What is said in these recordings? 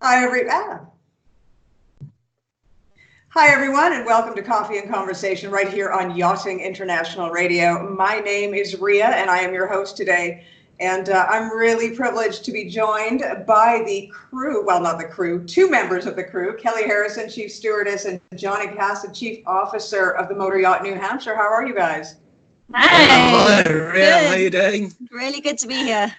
Hi, Hi, everyone, and welcome to Coffee and Conversation right here on Yachting International Radio. My name is Rhea, and I am your host today. And I'm really privileged to be joined by the crew, well, not the crew, two members of the crew, Kelly Harrison, Chief Stewardess, and Johnny Cassett, Chief Officer of the Motor Yacht New Hampshire. How are you guys? Hi, Rhea, how are you doing? Really good to be here.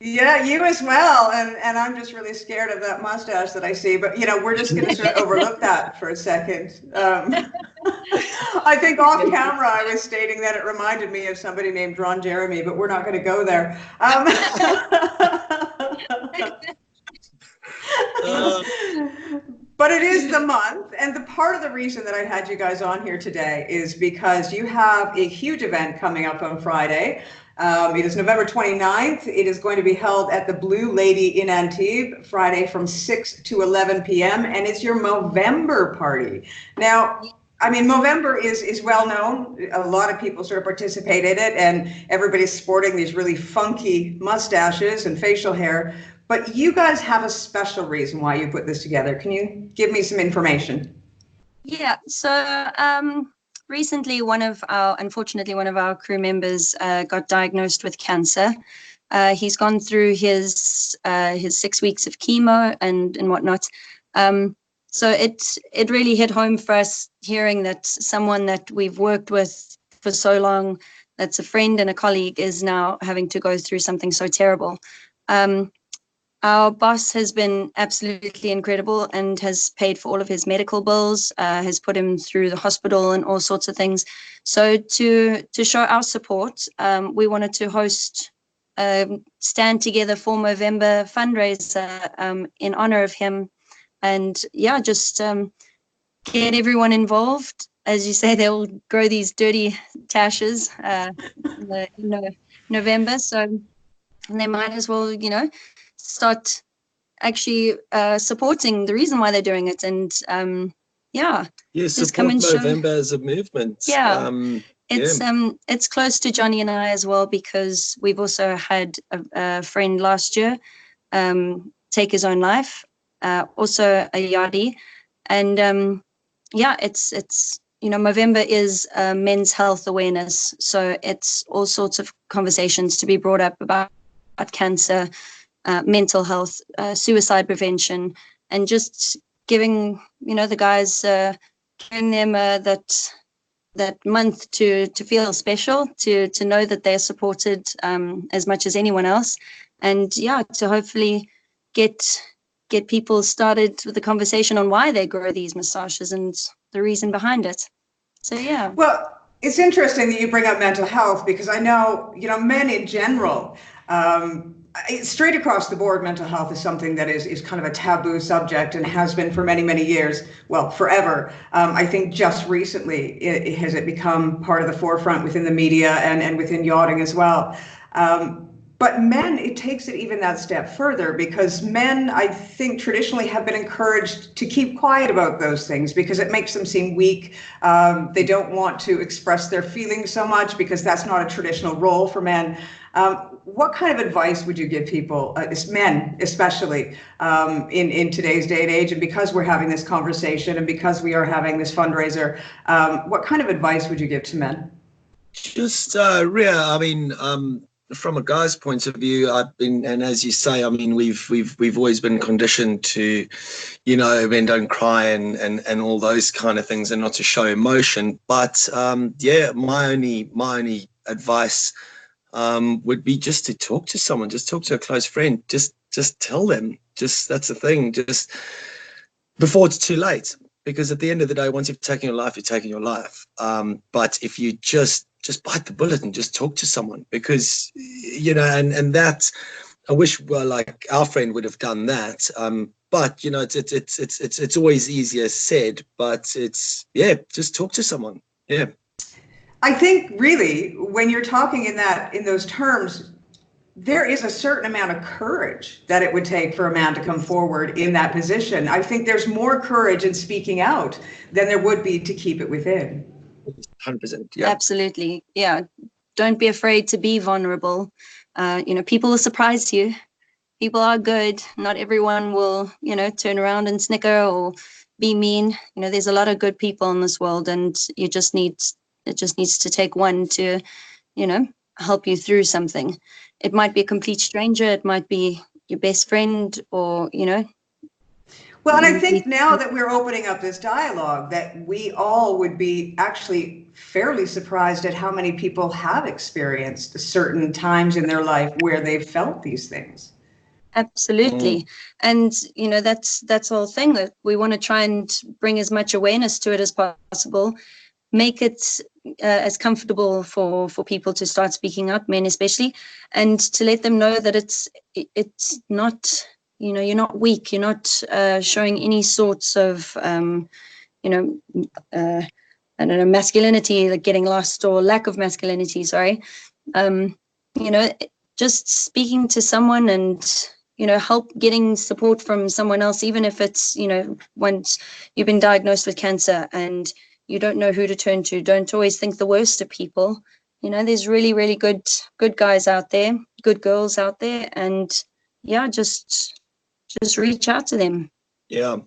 Yeah, you as well. And I'm just really scared of that mustache that I see. But, you know, we're just going to sort of overlook that for a second. I think off camera, I was stating that it reminded me of somebody named Ron Jeremy, but we're not going to go there. But it is the month, and the part of the reason that I had you guys on here today is because you have a huge event coming up on Friday. It is November 29th. It is going to be held at the Blue Lady in Antibes, Friday from 6 to 11 p.m., and it's your Movember Party. Now, I mean, Movember is well known. A lot of people sort of participate in it, and everybody's sporting these really funky mustaches and facial hair. But you guys have a special reason why you put this together. Can you give me some information? Yeah, so recently unfortunately, one of our crew members got diagnosed with cancer. He's gone through his 6 weeks of chemo and whatnot. So it really hit home for us hearing that someone that we've worked with for so long, that's a friend and a colleague, is now having to go through something so terrible. Our boss has been absolutely incredible and has paid for all of his medical bills, has put him through the hospital and all sorts of things. So to show our support, we wanted to host Stand Together for Movember fundraiser in honor of him. And yeah, just get everyone involved. As you say, they'll grow these dirty tashes in November. So they might as well, start actually supporting the reason why they're doing it. And support Movember as a movement. It's close to Johnny and I as well, because we've also had a friend last year take his own life, also a yardie. And it's Movember is men's health awareness, so it's all sorts of conversations to be brought up about cancer, mental health, suicide prevention, and just giving the guys, giving them that month to feel special, to know that they're supported as much as anyone else, and to hopefully get people started with the conversation on why they grow these moustaches and the reason behind it. So well, it's interesting that you bring up mental health, because I know men in general, straight across the board, mental health is something that is kind of a taboo subject and has been for many, many years. Well, forever. I think just recently has it become part of the forefront within the media and within yachting as well. But men, it takes it even that step further, because men, I think, traditionally have been encouraged to keep quiet about those things because it makes them seem weak. They don't want to express their feelings so much because that's not a traditional role for men. What kind of advice would you give people, men especially, in today's day and age? And because we're having this conversation and because we are having this fundraiser, what kind of advice would you give to men? Just, Rhea, I mean, from a guy's point of view, and as you say, I mean, we've always been conditioned to, men don't cry and all those kind of things, and not to show emotion. But my only advice would be just to talk to someone, just talk to a close friend, just tell them, that's the thing, just before it's too late, because at the end of the day, once you've taken your life, you're taking your life. But if you just bite the bullet and just talk to someone, because and that, I wish, well, like our friend would have done that. But it's always easier said, but it's just talk to someone. I think really when you're talking in those terms, there is a certain amount of courage that it would take for a man to come forward in that position. I think there's more courage in speaking out than there would be to keep it within. 100%. Yeah. Absolutely. Yeah. Don't be afraid to be vulnerable. People will surprise you. people are good. Not everyone will, you know, turn around and snicker or be mean. You know, there's a lot of good people in this world, and it just needs to take one to, you know, help you through something. It might be a complete stranger, it might be your best friend, or, you know. Well, and I think now that we're opening up this dialogue, that we all would be actually fairly surprised at how many people have experienced certain times in their life where they've felt these things. Absolutely. And, you know, that's the whole thing, that we want to try and bring as much awareness to it as possible, make it as comfortable for people to start speaking up, men especially, and to let them know that it's not, you know, you're not weak, you're not showing any sorts of, you know, I don't know, masculinity, like getting lost, or lack of masculinity, sorry. You know, just speaking to someone and, you know, help getting support from someone else, even if it's, you know, once you've been diagnosed with cancer and you don't know who to turn to, don't always think the worst of people. You know, there's really, really good guys out there, good girls out there, and yeah, just reach out to them. Yeah.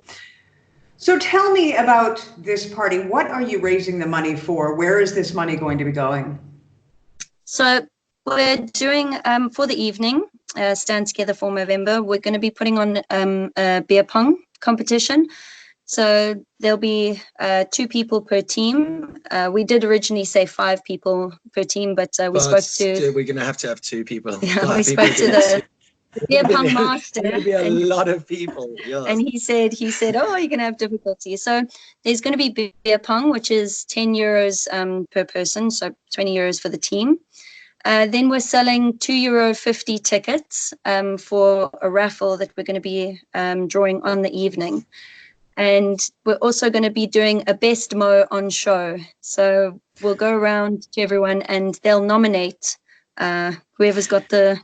So tell me about this party. What are you raising the money for? Where is this money going to be going? So we're doing, for the evening, Stand Together for Movember, we're going to be putting on a beer pong competition. So there'll be 2 people per team. We did originally say 5 people per team, but we're going to have 2 people. Yeah, we spoke to the beer pong master. There'll be a lot of people. Yeah. And he said, oh, you're going to have difficulty. So there's going to be beer pong, which is €10 per person, so 20 euros for the team. Then we're selling €2.50 tickets for a raffle that we're going to be drawing on the evening. And we're also going to be doing a best mo on show. So we'll go around to everyone and they'll nominate whoever's got the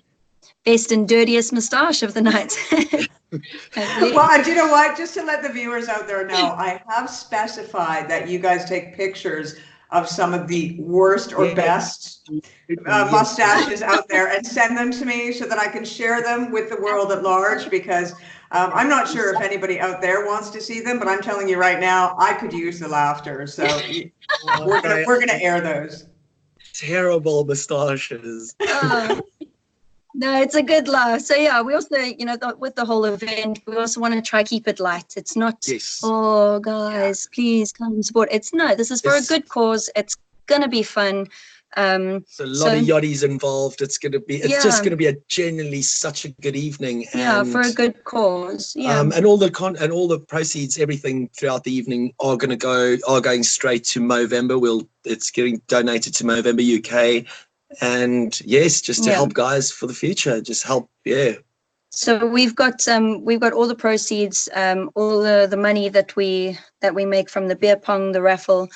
best and dirtiest moustache of the night. Well, and you know what? Just to let the viewers out there know, I have specified that you guys take pictures of some of the worst or best mustaches out there and send them to me so that I can share them with the world at large, because I'm not sure if anybody out there wants to see them, but I'm telling you right now, I could use the laughter. So we're gonna air those. Terrible moustaches. No, it's a good laugh. So yeah, we also, you know, with the whole event, we also want to try keep it light. It's not, oh guys, please come and support. It's no, this is for a good cause. It's gonna be fun. It's a lot of yachties involved. It's just gonna be a genuinely such a good evening. And, for a good cause. Yeah. And all the proceeds, everything throughout the evening are going straight to Movember. It's getting donated to Movember UK. And yes, just to help guys for the future, just help. Yeah. So we've got all the proceeds, all the money that we make from the beer pong, the raffle,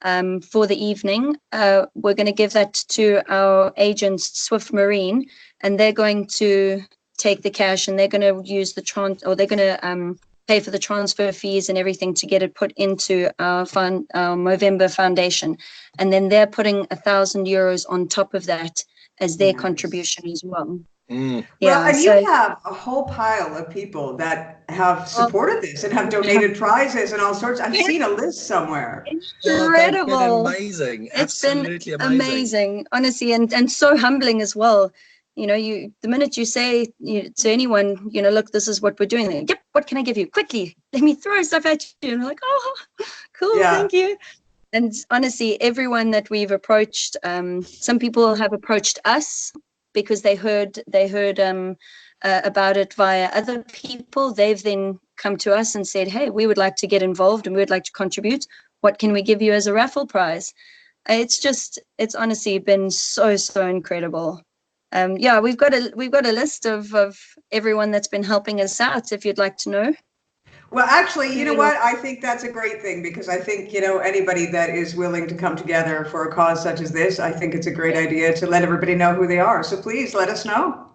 for the evening. We're going to give that to our agents, Swift Marine, and they're going to take the cash and they're going to use they're going to pay for the transfer fees and everything to get it put into our Movember Foundation. And then they're putting €1,000 on top of that as their contribution as well. Mm. Yeah, well, and you have a whole pile of people that have supported this and have donated prizes and all sorts. I've seen a list somewhere. Incredible. Oh, it's been amazing. Absolutely amazing, honestly, and so humbling as well. You know, the minute you say to anyone, you know, look, this is what we're doing. Like, yep, what can I give you? Quickly, let me throw stuff at you. And I'm like, oh, cool, thank you. And honestly, everyone that we've approached, some people have approached us because they heard about it via other people. They've then come to us and said, hey, we would like to get involved and we would like to contribute. What can we give you as a raffle prize? It's honestly been so incredible. We've got a list of everyone that's been helping us out, if you'd like to know. Well, actually, you know what? I think that's a great thing, because I think, you know, anybody that is willing to come together for a cause such as this, I think it's a great idea to let everybody know who they are. So please let us know.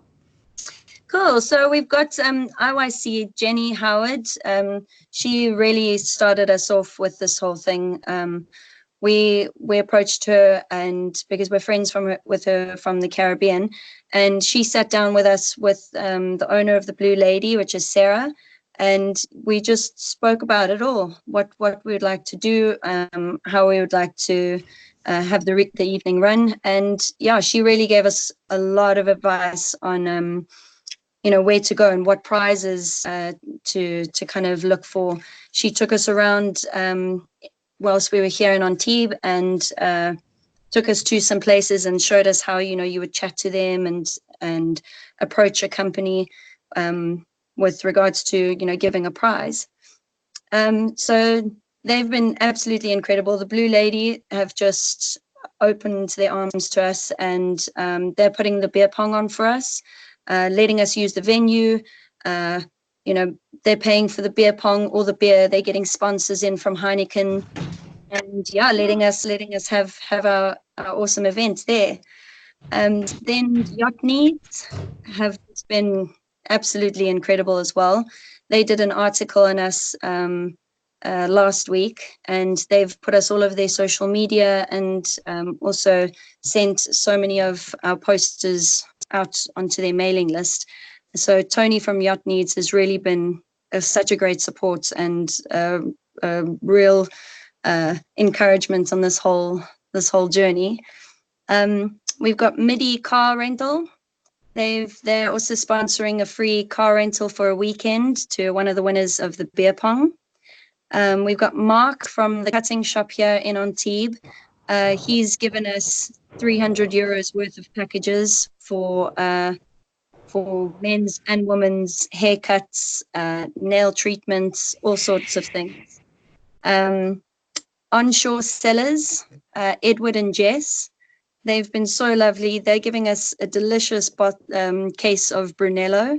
Cool. So we've got IYC Jenny Howard. She really started us off with this whole thing. We approached her, and because we're friends with her from the Caribbean, and she sat down with us with the owner of the Blue Lady, which is Sarah, and we just spoke about it all, what we would like to do, how we would like to have the evening run. And yeah, she really gave us a lot of advice on where to go and what prizes to kind of look for. She took us around whilst we were here in Antibes, and took us to some places and showed us how you would chat to them and approach a company with regards to giving a prize. So they've been absolutely incredible. The Blue Lady have just opened their arms to us, and they're putting the beer pong on for us, letting us use the venue. They're paying for the beer pong, all the beer. They're getting sponsors in from Heineken, and yeah, letting us have our awesome event there. Then Yacht Needs have been absolutely incredible as well. They did an article on us last week, and they've put us all over their social media, and also sent so many of our posters out onto their mailing list. So Tony from Yacht Needs has really been such a great support and real encouragement on this whole journey. We've got MIDI Car Rental. They're also sponsoring a free car rental for a weekend to one of the winners of the beer pong. We've got Mark from the cutting shop here in Antibes. He's given us 300 euros worth of packages for men's and women's haircuts, nail treatments, all sorts of things. Onshore Sellers, Edward and Jess. They've been so lovely. They're giving us a delicious case of Brunello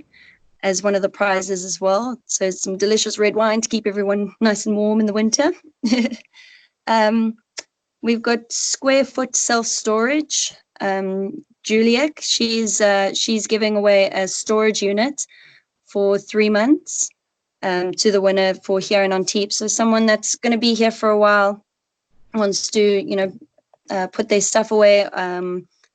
as one of the prizes as well. So some delicious red wine to keep everyone nice and warm in the winter. We've got Square Foot Self-Storage. Julia, she's giving away a storage unit for 3 months to the winner for here in Antibes. So someone that's going to be here for a while, wants to, put their stuff away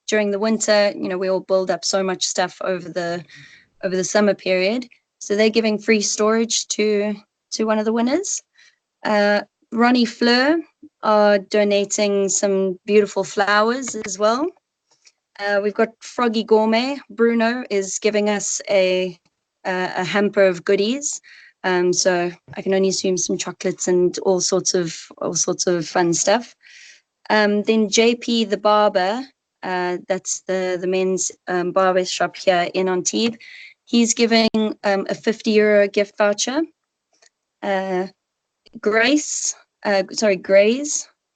during the winter. We all build up so much stuff over the summer period. So they're giving free storage to one of the winners. Ronnie Fleur are donating some beautiful flowers as well. We've got Froggy Gourmet. Bruno is giving us a hamper of goodies. So I can only assume some chocolates and all sorts of fun stuff. Then JP the barber, that's the men's barber shop here in Antibes. He's giving a 50 euro gift voucher. Graze,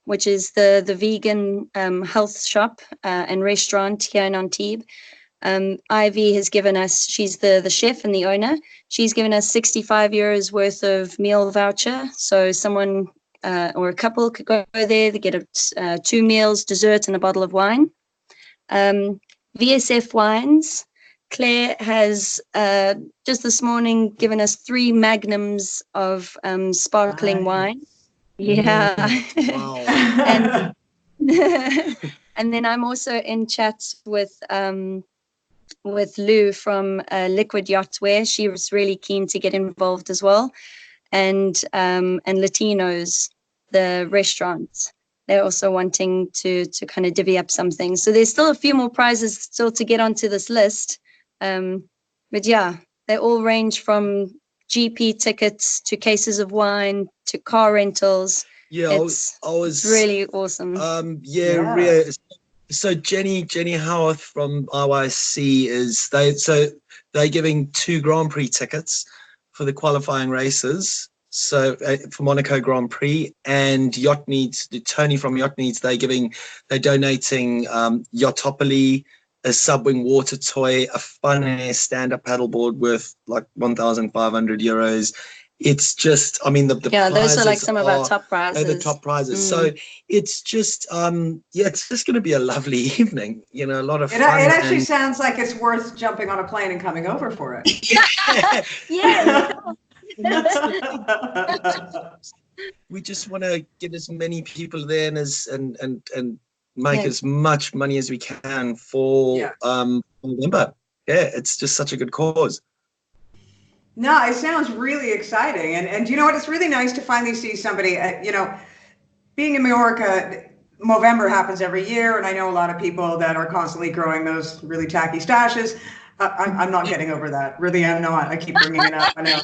which is the vegan health shop and restaurant here in Antibes. Ivy has given us, she's the chef and the owner. She's given us 65 euros worth of meal voucher. So someone or a couple could go there, they get 2 meals, dessert, and a bottle of wine. VSF Wines, Claire has just this morning given us 3 magnums of sparkling wine. Yeah. Wow. And then I'm also in chats with Lou from Liquid Yachtwear. She was really keen to get involved as well. And Latinos, the restaurants, they're also wanting to kind of divvy up something. So there's still a few more prizes still to get onto this list. But yeah, they all range from GP tickets to cases of wine to car rentals. Yeah, it's really awesome. Yeah. Rhea, so Jenny Howarth from RYC they're giving 2 Grand Prix tickets for the qualifying races. So for Monaco Grand Prix, and Yacht Needs, Tony from Yacht Needs, they're donating Yachtopoly, a Subwing water toy, a Fun Air stand-up paddleboard worth like 1,500 euros. It's just, I mean, the those are like some of our top prizes. The top prizes. So it's just, it's just going to be a lovely evening. A lot of fun. It actually sounds like it's worth jumping on a plane and coming over for it. Yeah. We just want to get as many people there and make as much money as we can for Movember. Yeah, it's just such a good cause. No, it sounds really exciting. And you know what? It's really nice to finally see somebody, being in Majorca, Movember happens every year. And I know a lot of people that are constantly growing those really tacky stashes. I'm not getting over that. Really, I'm not. I keep bringing it up. I know.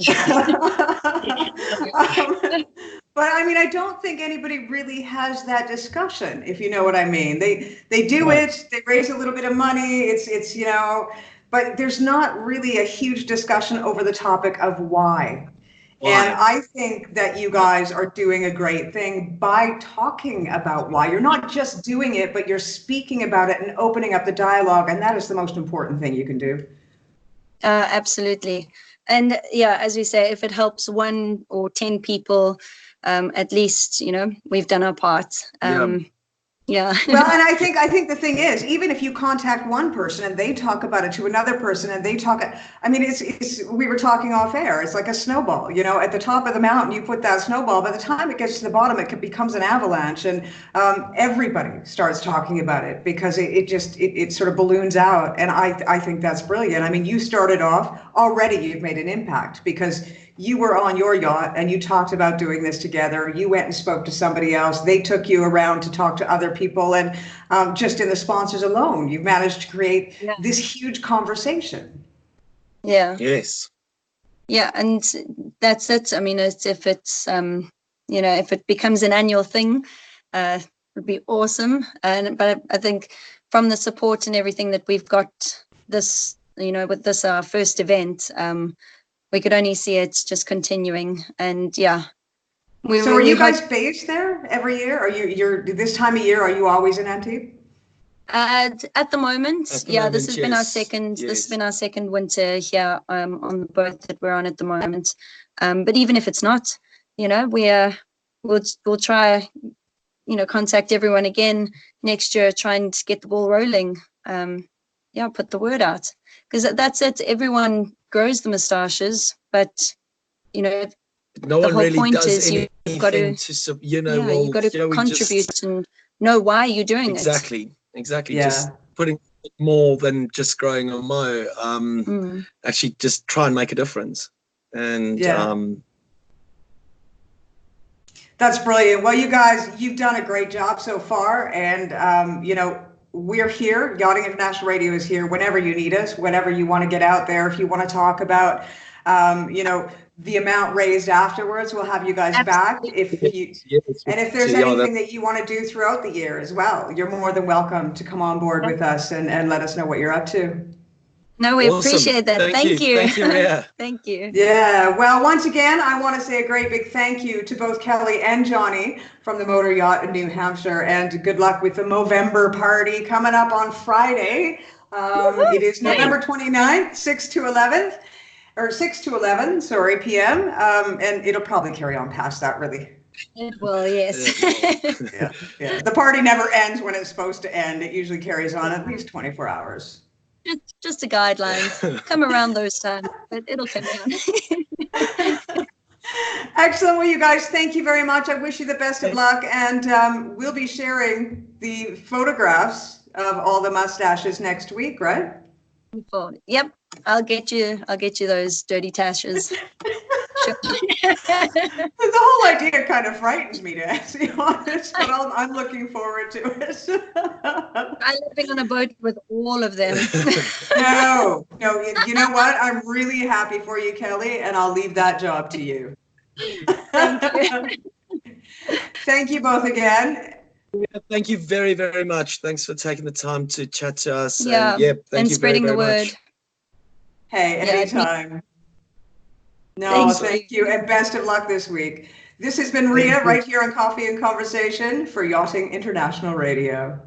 But I mean, I don't think anybody really has that discussion, if you know what I mean. They do it. They raise a little bit of money. It's but there's not really a huge discussion over the topic of why. And I think that you guys are doing a great thing by talking about why. You're not just doing it, but you're speaking about it and opening up the dialogue. And that is the most important thing you can do. Absolutely. And yeah, as we say, if it helps 1 or 10 people, at least, we've done our part. Yeah. Well, and I think the thing is, even if you contact one person and they talk about it to another person and they talk, I mean, it's we were talking off air. It's like a snowball, at the top of the mountain, you put that snowball. By the time it gets to the bottom, it becomes an avalanche, and everybody starts talking about it because it sort of balloons out. And I think that's brilliant. I mean, you started off already. You've made an impact because you were on your yacht and you talked about doing this together. You went and spoke to somebody else. They took you around to talk to other people. And just in the sponsors alone, you've managed to create this huge conversation. Yeah. Yes. Yeah. And that's it. I mean, if it's, if it becomes an annual thing, it would be awesome. But I think from the support and everything that we've got this, with this, our first event, we could only see it just continuing. And yeah. So are you guys based there every year? Are you're this time of year, are you always in Antibes? At the moment, this has been our second, yes. This has been our second winter here on the boat that we're on at the moment. But even if it's not, we'll try, contact everyone again next year, try and get the ball rolling. Put the word out, because that's it. Everyone grows the mustaches, but no one really point does is anything you've got to, you've got to contribute and know why you're doing it. Exactly. Yeah. Just putting more than just growing a mo. Actually, just try and make a difference. And that's brilliant. Well, you guys, you've done a great job so far, and we're here. Yachting International Radio is here whenever you need us, whenever you want to get out there. If you want to talk about, the amount raised afterwards, we'll have you guys back. And if there's anything that you want to do throughout the year as well, you're more than welcome to come on board with us and let us know what you're up to. No, we appreciate that. Thank you. Thank you, Rhea. Thank you. Yeah. Well, once again, I want to say a great big thank you to both Kelly and Johnny from the Motor Yacht in New Hampshire, and good luck with the Movember Party coming up on Friday. It is November 29th, 6 to 11 p.m. And it'll probably carry on past that, really. It will, yes. Yeah. The party never ends when it's supposed to end. It usually carries on at least 24 hours. It's just a guideline. Come around those times, but it'll come on. Excellent. Well, you guys, thank you very much. I wish you the best of luck, and we'll be sharing the photographs of all the mustaches next week, right? Yep. I'll get you those dirty tashes. The whole idea kind of frightens me, to be honest, but I'm looking forward to it. I'm living on a boat with all of them. No, you know what? I'm really happy for you, Kelly, and I'll leave that job to you. Thank you. Thank you both again. Yeah, thank you very, very much. Thanks for taking the time to chat to us. Yeah, thank you spreading very, the very word. Much. Hey, anytime. No, thank you, and best of luck this week. This has been Rhea right here on Coffee and Conversation for Yachting International Radio.